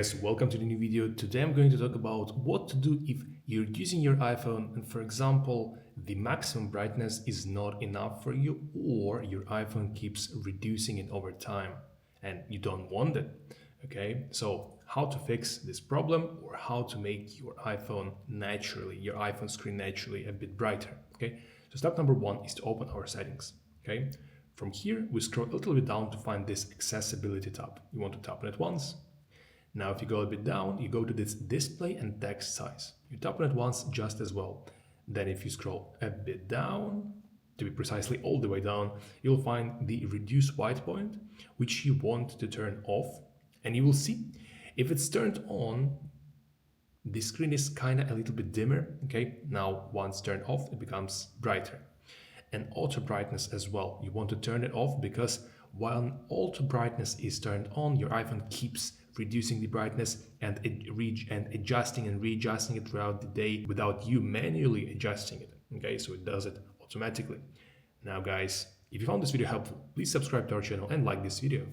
Guys, welcome to the new video. Today I'm going to talk about what to do if you're using your iPhone and, for example, the maximum brightness is not enough for you, or your iPhone keeps reducing it over time and you don't want it. Okay, so how to fix this problem, or how to make your iPhone screen naturally a bit brighter. Okay, so step number one is to open our settings. Okay, from here we scroll a little bit down to find this accessibility tab. You want to tap on it once. Now, if you go a bit down, you go to this display and text size. You tap on it once just as well. Then if you scroll a bit down, to be precisely all the way down, you'll find the reduce white point, which you want to turn off. And you will see if it's turned on, the screen is kind of a little bit dimmer. Okay, now once turned off, it becomes brighter. And auto brightness as well. You want to turn it off because while auto brightness is turned on, your iPhone keeps reducing the brightness and adjusting and readjusting it throughout the day without you manually adjusting it. Okay, so it does it automatically. Now guys, if you found this video helpful, please subscribe to our channel and like this video.